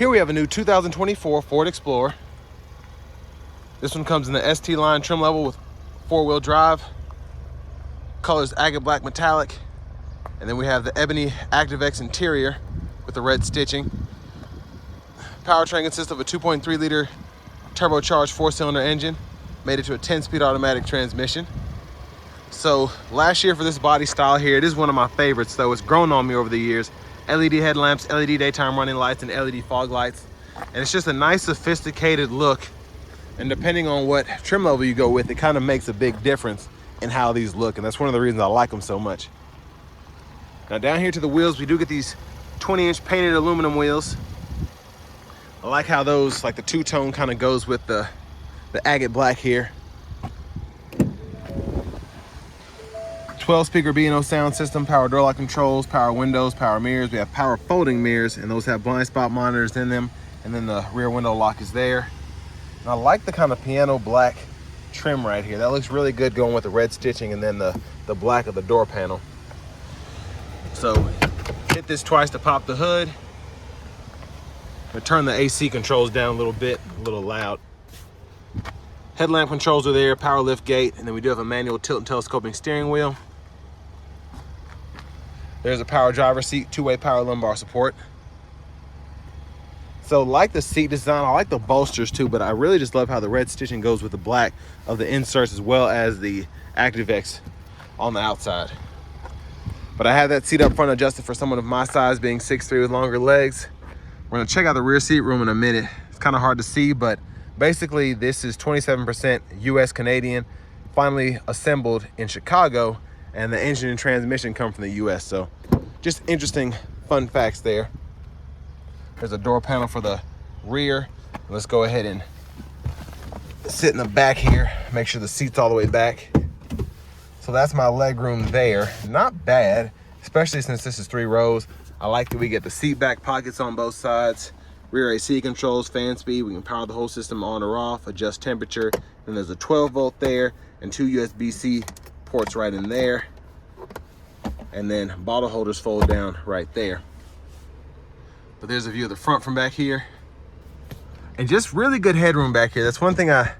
Here we have a new 2024 Ford Explorer. This one comes in the ST line trim level with 4-wheel drive. Color's agate black metallic. And then we have the ebony ActiveX interior with the red stitching. Powertrain consists of a 2.3 liter turbocharged 4-cylinder engine, made it to a 10-speed automatic transmission. So last year for this body style here, it is one of my favorites though. It's grown on me over the years. LED headlamps, LED daytime running lights, and LED fog lights. And it's just a nice sophisticated look. And depending on what trim level you go with, it kind of makes a big difference in how these look. And that's one of the reasons I like them so much. Now down here to the wheels, we do get these 20-inch painted aluminum wheels. I like how those, like the two-tone kind of goes with the agate black here. 12-speaker B&O sound system, power door lock controls, power windows, power mirrors. We have power folding mirrors, and those have blind spot monitors in them. And then the rear window lock is there. And I like the kind of piano black trim right here. That looks really good going with the red stitching and then the black of the door panel. So hit this twice to pop the hood. I'm gonna turn the AC controls down a little bit, a little loud. Headlamp controls are there, power lift gate, and then we do have a manual tilt and telescoping steering wheel. There's a power driver seat, 2-way power lumbar support. So like the seat design, I like the bolsters too, but I really just love how the red stitching goes with the black of the inserts as well as the ActiveX on the outside. But I have that seat up front adjusted for someone of my size, being 6'3" with longer legs. We're gonna check out the rear seat room in a minute. It's kind of hard to see, but basically this is 27% US Canadian, finally assembled in Chicago, and the engine and transmission come from the US. So just interesting fun facts there. There's a door panel for the rear. Let's go ahead and sit in the back here. Make sure the seat's all the way back. So that's my leg room there. Not bad, especially since this is 3 rows. I like that we get the seat back pockets on both sides. Rear AC controls, fan speed. We can power the whole system on or off, adjust temperature. Then there's a 12-volt there and 2 USB-C ports right in there. And then bottle holders fold down right there. But there's a view of the front from back here. And just really good headroom back here. That's one thing I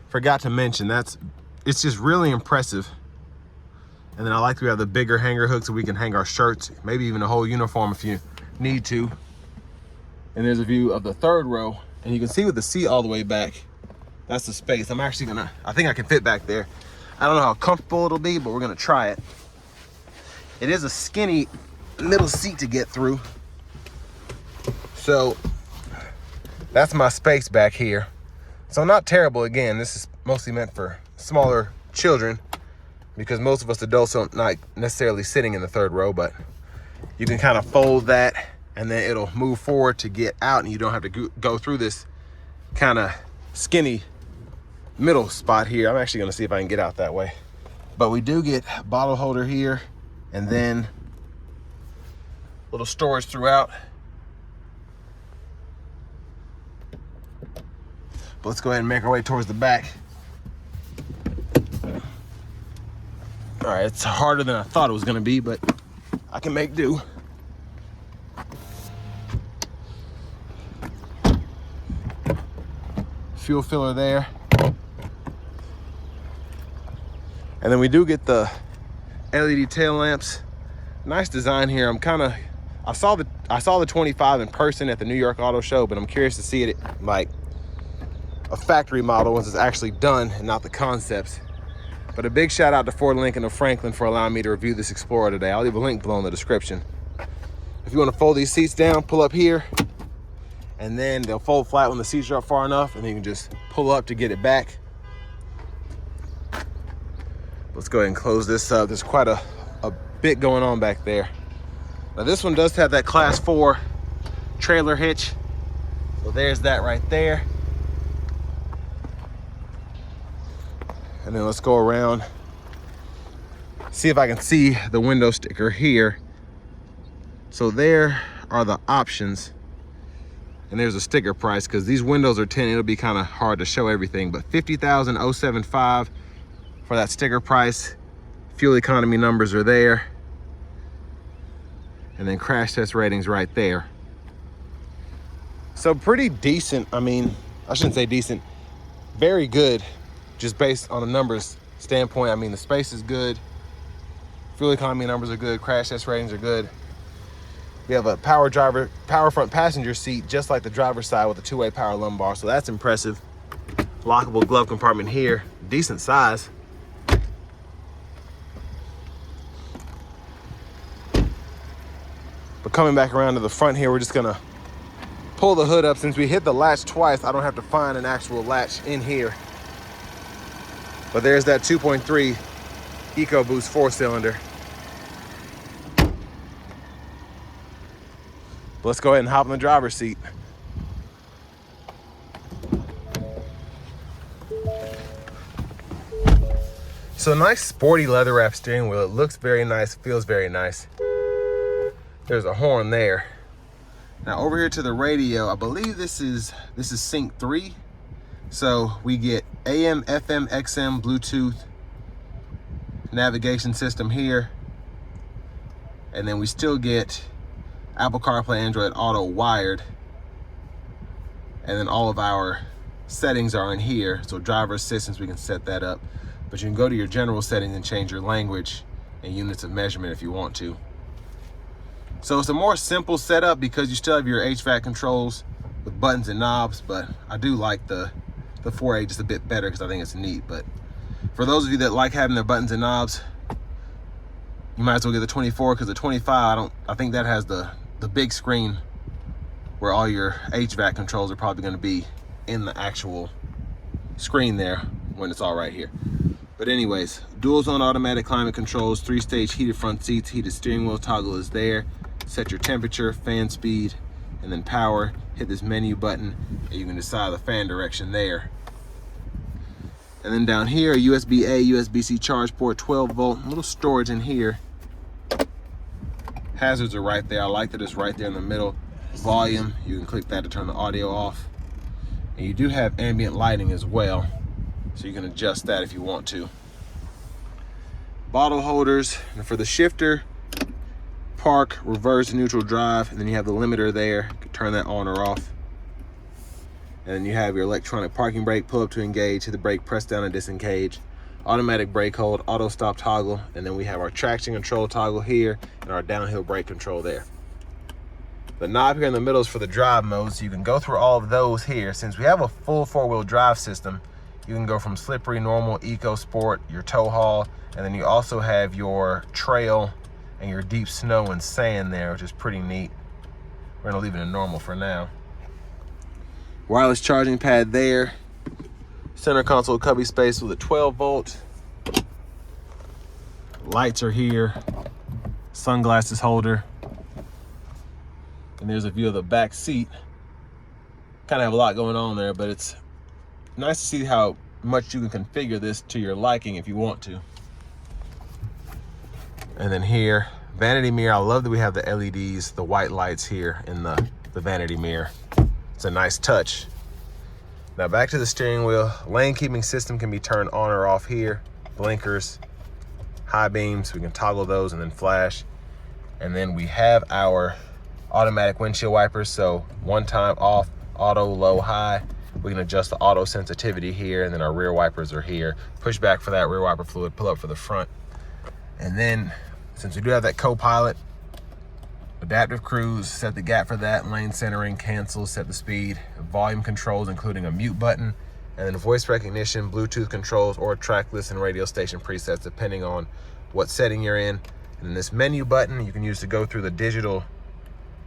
forgot to mention. It's just really impressive. And then I like that we have the bigger hanger hooks so we can hang our shirts, maybe even a whole uniform if you need to. And there's a view of the 3rd row. And you can see with the seat all the way back, that's the space. I think I can fit back there. I don't know how comfortable it'll be, but we're gonna try it. It is a skinny middle seat to get through. So that's my space back here. So not terrible. Again, this is mostly meant for smaller children because most of us adults are not necessarily sitting in the 3rd row, but you can kind of fold that and then it'll move forward to get out and you don't have to go through this kind of skinny middle spot here. I'm actually gonna see if I can get out that way. But we do get a bottle holder here and then little storage throughout. But let's go ahead and make our way towards the back. All right, it's harder than I thought it was gonna be, but I can make do. Fuel filler there. And then we do get the LED tail lamps. Nice design here. I saw the 25 in person at the New York Auto Show, but I'm curious to see it like a factory model once it's actually done and not the concepts. But a big shout out to Ford Lincoln of Franklin for allowing me to review this Explorer today. I'll leave a link below in the description. If you want to fold these seats down, pull up here, and then they'll fold flat when the seats are up far enough, and then you can just pull up to get it back. Let's go ahead and close this up. There's quite a bit going on back there. Now this one does have that Class 4 trailer hitch. So there's that right there. And then let's go around, see if I can see the window sticker here. So there are the options. And there's a sticker price because these windows are 10. It'll be kind of hard to show everything, but $50,075 for that sticker price. Fuel economy numbers are there. And then crash test ratings right there. So So pretty decent. I mean, I shouldn't say decent, very good, just based on a numbers standpoint. I mean, the space is good, fuel economy numbers are good, crash test ratings are good. We have a power front passenger seat, just like the driver's side, with a two-way power lumbar, so that's impressive. Lockable glove compartment here, decent size. But coming back around to the front here, we're just gonna pull the hood up. Since we hit the latch twice, I don't have to find an actual latch in here. But there's that 2.3 EcoBoost 4-cylinder. Let's go ahead and hop in the driver's seat. So nice sporty leather wrap steering wheel. It looks very nice, feels very nice. There's a horn there. Now over here to the radio, I believe this is Sync 3. So we get AM, FM, XM, Bluetooth, navigation system here. And then we still get Apple CarPlay, Android Auto wired. And then all of our settings are in here. So driver assistance, we can set that up. But you can go to your general settings and change your language and units of measurement if you want to. So it's a more simple setup because you still have your HVAC controls with buttons and knobs, but I do like the 4A just a bit better because I think it's neat. But for those of you that like having their buttons and knobs, you might as well get the 24, because the 25, I think that has the big screen where all your HVAC controls are probably going to be in the actual screen there when it's all right here. But anyways, dual zone automatic climate controls, 3-stage heated front seats, heated steering wheel toggle is there. Set your temperature, fan speed, and then power. Hit this menu button and you can decide the fan direction there. And then down here, USB-A, USB-C charge port, 12 volt, a little storage in here. Hazards are right there. I like that it's right there in the middle. Volume, you can click that to turn the audio off. And you do have ambient lighting as well, so you can adjust that if you want to. Bottle holders, and for the shifter, park, reverse, neutral drive, and then you have the limiter there. You can turn that on or off. And then you have your electronic parking brake, pull up to engage, hit the brake, press down and disengage. Automatic brake hold, auto stop toggle, and then we have our traction control toggle here and our downhill brake control there. The knob here in the middle is for the drive mode, so you can go through all of those here. Since we have a full 4-wheel drive system, you can go from slippery, normal, eco, sport, your tow haul, and then you also have your trail and your deep snow and sand there, which is pretty neat. We're gonna leave it in normal for now. Wireless charging pad there. Center console cubby space with a 12 volt. Lights are here. Sunglasses holder. And there's a view of the back seat. Kind of have a lot going on there, but it's nice to see how much you can configure this to your liking if you want to. And then here, vanity mirror. I love that we have the LEDs, the white lights here in the vanity mirror. It's a nice touch. Now back to the steering wheel. Lane keeping system can be turned on or off here. Blinkers, high beams, we can toggle those and then flash. And then we have our automatic windshield wipers. So one time off, auto, low, high. We can adjust the auto sensitivity here, and then our rear wipers are here. Push back for that rear wiper fluid, pull up for the front. And then since we do have that co-pilot, adaptive cruise, set the gap for that, lane centering, cancel, set the speed, volume controls, including a mute button, and then voice recognition, Bluetooth controls, or track list and radio station presets, depending on what setting you're in. And then this menu button you can use to go through the digital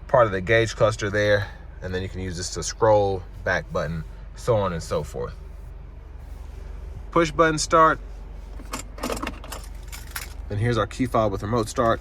part of the gauge cluster there, and then you can use this to scroll, back button, so on and so forth. Push button start. Then here's our key fob with remote start.